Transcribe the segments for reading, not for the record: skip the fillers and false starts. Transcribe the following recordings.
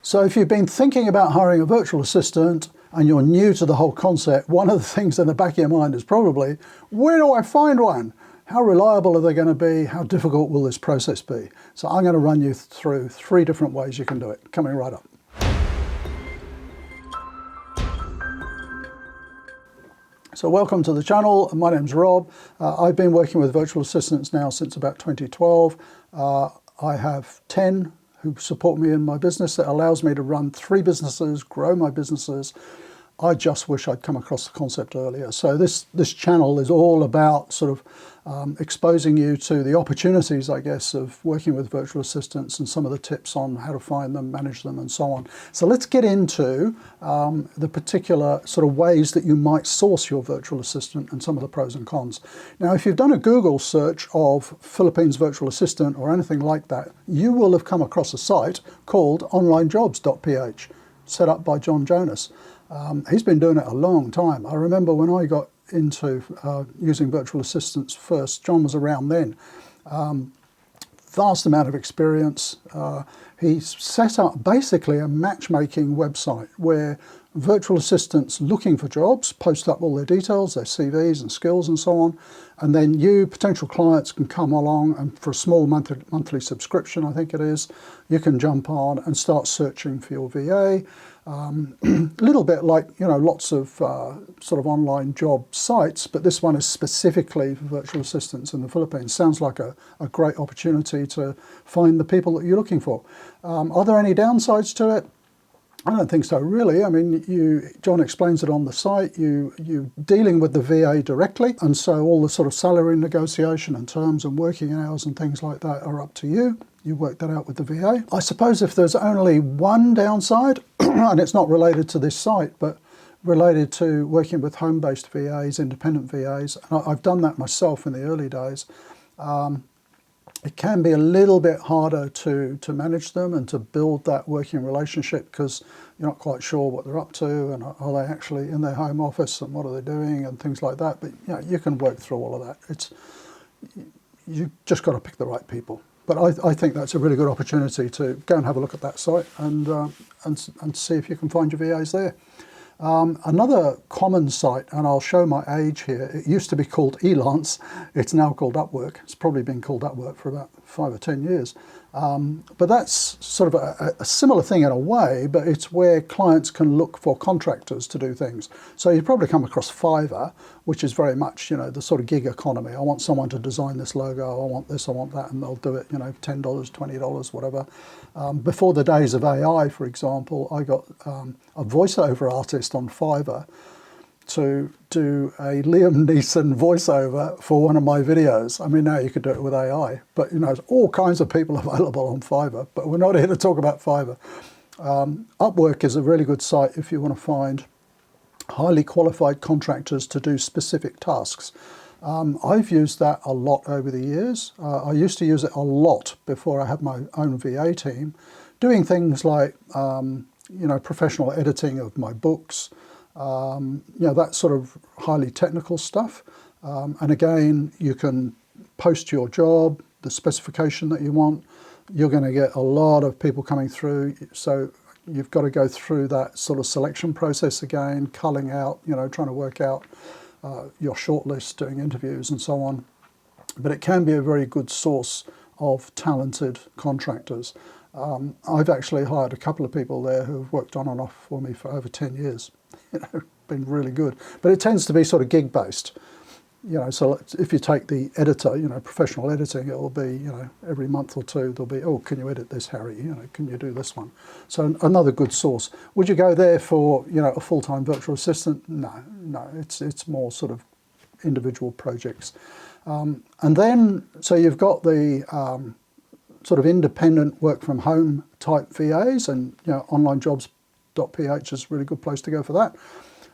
So if you've been thinking about hiring a virtual assistant and you're new to the whole concept, one of the things in the back of your mind is probably, where do I find one? How reliable are they going to be? How difficult will this process be? So I'm going to run you through 3 different ways you can do it. Coming right up. So welcome to the channel. My name's Rob. I've been working with virtual assistants now since about 2012. I have 10 who support me in my business. That allows me to run 3 businesses, grow my businesses. I just wish I'd come across the concept earlier. So this channel is all about sort of exposing you to the opportunities, I guess, of working with virtual assistants and some of the tips on how to find them, manage them, and so on. So let's get into the particular sort of ways that you might source your virtual assistant and some of the pros and cons. Now, if you've done a Google search of Philippines virtual assistant or anything like that, you will have come across a site called onlinejobs.ph, set up by John Jonas. He's been doing it a long time. I remember when I got into using virtual assistants first, John was around then. Vast amount of experience. He set up basically a matchmaking website where virtual assistants looking for jobs post up all their details, their CVs and skills and so on, and then you, potential clients, can come along and for a small monthly subscription, I think it is, you can jump on and start searching for your VA. A little bit like, lots of sort of online job sites, but this one is specifically for virtual assistants in the Philippines. Sounds like a great opportunity to find the people that you're looking for. Are there any downsides to it? I don't think so, really. I mean, John explains it on the site. You're dealing with the VA directly, and so all the sort of salary negotiation and terms and working hours and things like that are up to you. You work that out with the VA. I suppose if there's only one downside, and it's not related to this site, but related to working with home-based VAs, independent VAs, and I've done that myself in the early days, it can be a little bit harder to manage them and to build that working relationship because you're not quite sure what they're up to and are they actually in their home office and what are they doing and things like that. But you can work through all of that. You just got to pick the right people. But I think that's a really good opportunity to go and have a look at that site and see if you can find your VAs there. Another common site, and I'll show my age here, it used to be called Elance, it's now called Upwork. It's probably been called Upwork for about 5 or 10 years. But that's sort of a similar thing in a way, but it's where clients can look for contractors to do things. So you probably come across Fiverr, which is very much, the sort of gig economy. I want someone to design this logo, I want this, I want that, and they'll do it, $10, $20, whatever. Before the days of AI, for example, I got a voiceover artist on Fiverr to do a Liam Neeson voiceover for one of my videos. I mean, now you could do it with AI, but there's all kinds of people available on Fiverr, but we're not here to talk about Fiverr. Upwork is a really good site if you want to find highly qualified contractors to do specific tasks. I've used that a lot over the years. I used to use it a lot before I had my own VA team, doing things like, professional editing of my books, that sort of highly technical stuff. And again, you can post your job, the specification that you want. You're going to get a lot of people coming through. So you've got to go through that sort of selection process again, culling out, trying to work out your shortlist, doing interviews and so on. But it can be a very good source of talented contractors. I've actually hired a couple of people there who've worked on and off for me for over 10 years. Been really good. But it tends to be sort of gig-based. So if you take the editor, professional editing, it'll be, every month or two, there'll be, oh, can you edit this, Harry? Can you do this one? So another good source. Would you go there for, a full-time virtual assistant? No, it's more sort of individual projects. And then, so you've got the sort of independent work from home type VAs, and onlinejobs.ph is a really good place to go for that.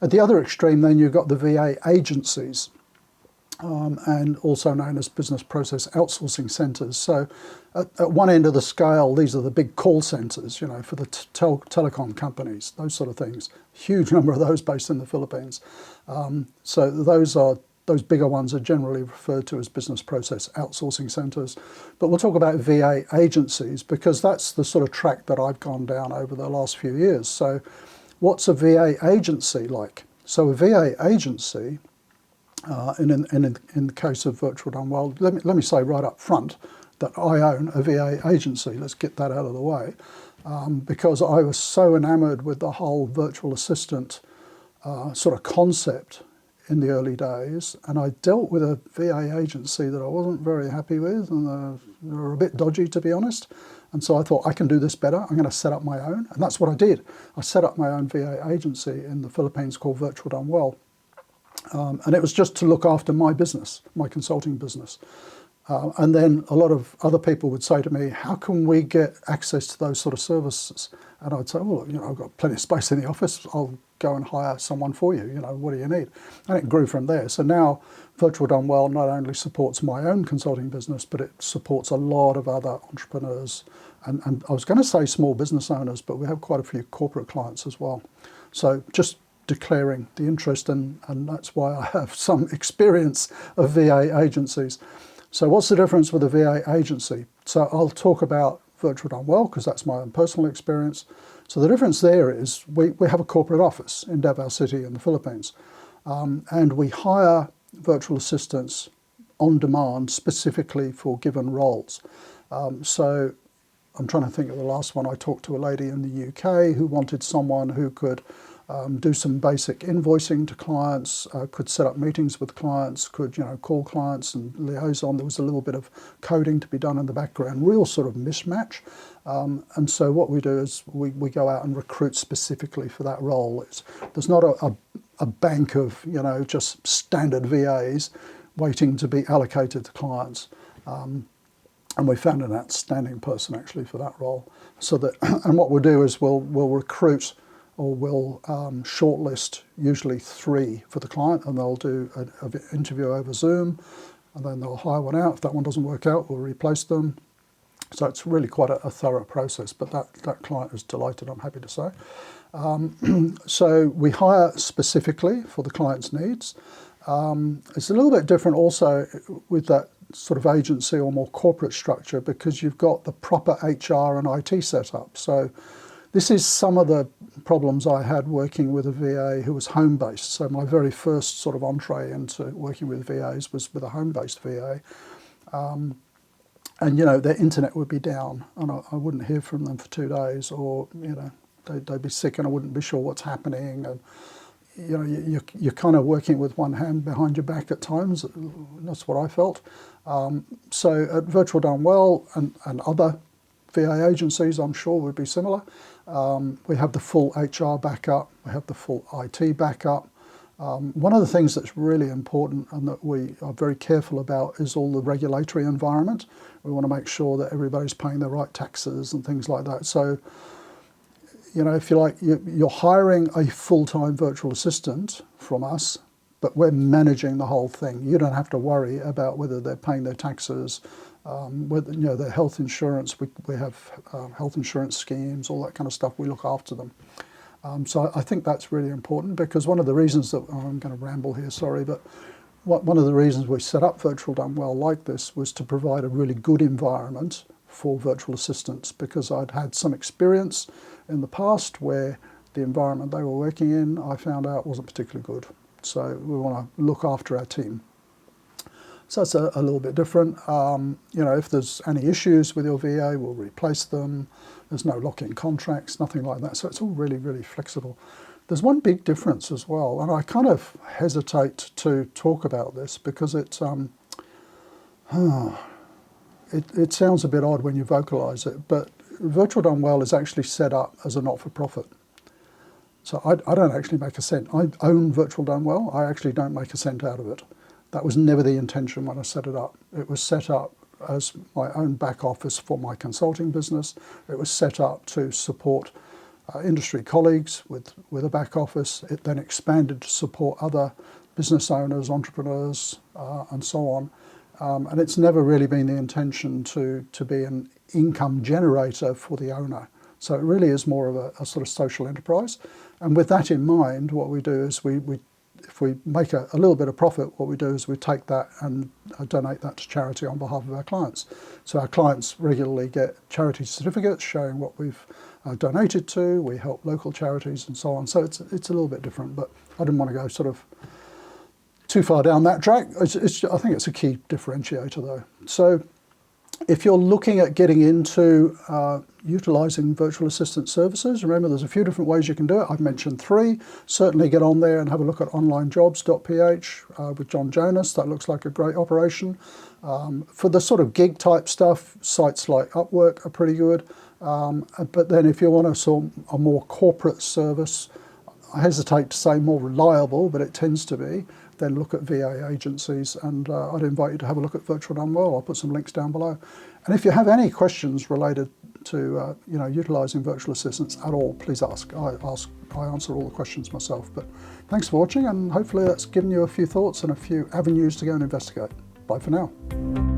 At the other extreme, then you've got the VA agencies. And also known as business process outsourcing centres. So at one end of the scale, these are the big call centres, for the telecom companies, those sort of things. Huge number of those based in the Philippines. So those are those bigger ones are generally referred to as business process outsourcing centres. But we'll talk about VA agencies because that's the sort of track that I've gone down over the last few years. So what's a VA agency like? So a VA agency, in the case of Virtual Done Well, let me say right up front that I own a VA agency. Let's get that out of the way. Because I was so enamoured with the whole virtual assistant sort of concept in the early days, and I dealt with a VA agency that I wasn't very happy with, and they were a bit dodgy, to be honest. And so I thought, I can do this better. I'm going to set up my own, and that's what I did. I set up my own VA agency in the Philippines called Virtual Done Well, and it was just to look after my business, my consulting business. And then a lot of other people would say to me, how can we get access to those sort of services? And I'd say, well, I've got plenty of space in the office. I'll go and hire someone for you. What do you need? And it grew from there. So now Virtual Done Well not only supports my own consulting business, but it supports a lot of other entrepreneurs. And I was going to say small business owners, but we have quite a few corporate clients as well. So just declaring the interest, and that's why I have some experience of VA agencies. So what's the difference with a VA agency? So I'll talk about Virtual Done Well because that's my own personal experience. So the difference there is we have a corporate office in Davao City in the Philippines, and we hire virtual assistants on demand specifically for given roles. So I'm trying to think of the last one. I talked to a lady in the UK who wanted someone who could do some basic invoicing to clients, could set up meetings with clients, could call clients and liaise on. There was a little bit of coding to be done in the background, real sort of mismatch. And so what we do is we go out and recruit specifically for that role. There's not a bank of just standard VAs waiting to be allocated to clients. And we found an outstanding person actually for that role. So that, and what we'll do is we'll recruit, or we'll shortlist usually 3 for the client, and they'll do an interview over Zoom, and then they'll hire one out. If that one doesn't work out, we'll replace them. So it's really quite a thorough process, but that client is delighted, I'm happy to say. So we hire specifically for the client's needs. It's a little bit different also with that sort of agency or more corporate structure because you've got the proper HR and IT set up. So this is some of the problems I had working with a VA who was home-based. So my very first sort of entree into working with VAs was with a home-based VA. And, their internet would be down and I wouldn't hear from them for 2 days, or, they'd be sick and I wouldn't be sure what's happening. And, you're kind of working with one hand behind your back at times. That's what I felt. So at Virtual Done Well and other VA agencies, I'm sure, would be similar. We have the full HR backup, we have the full IT backup. One of the things that's really important and that we are very careful about is all the regulatory environment. We want to make sure that everybody's paying the right taxes and things like that. So, if you like, you're hiring a full-time virtual assistant from us, but we're managing the whole thing. You don't have to worry about whether they're paying their taxes, whether their health insurance. We have health insurance schemes, all that kind of stuff. We look after them. So I think that's really important because one of the reasons that I'm going to ramble here, sorry, but one of the reasons we set up Virtual Done Well like this was to provide a really good environment for virtual assistants because I'd had some experience in the past where the environment they were working in, I found out wasn't particularly good. So we want to look after our team. So that's a little bit different. If there's any issues with your VA, we'll replace them. There's no lock-in contracts, nothing like that. So it's all really, really flexible. There's one big difference as well, and I kind of hesitate to talk about this because it sounds a bit odd when you vocalise it, but Virtual Done Well is actually set up as a not-for-profit. So I don't actually make a cent. I own Virtual Done Well. I actually don't make a cent out of it. That was never the intention when I set it up. It was set up as my own back office for my consulting business. It was set up to support industry colleagues with a back office. It then expanded to support other business owners, entrepreneurs, and so on. And it's never really been the intention to be an income generator for the owner. So it really is more of a sort of social enterprise. And with that in mind, what we do is we if we make a little bit of profit, what we do is we take that and donate that to charity on behalf of our clients. So our clients regularly get charity certificates showing what we've donated to. We help local charities and so on. So it's a little bit different, but I didn't want to go sort of too far down that track. I think it's a key differentiator though. So if you're looking at getting into utilising virtual assistant services, remember there's a few different ways you can do it. I've mentioned 3. Certainly get on there and have a look at onlinejobs.ph with John Jonas. That looks like a great operation. For the sort of gig type stuff, sites like Upwork are pretty good. But then if you want a more corporate service, I hesitate to say more reliable, but it tends to be, then look at VA agencies, and I'd invite you to have a look at Virtual Done Well. I'll put some links down below. And if you have any questions related to utilising virtual assistants at all, please ask. I answer all the questions myself. But thanks for watching, and hopefully that's given you a few thoughts and a few avenues to go and investigate. Bye for now.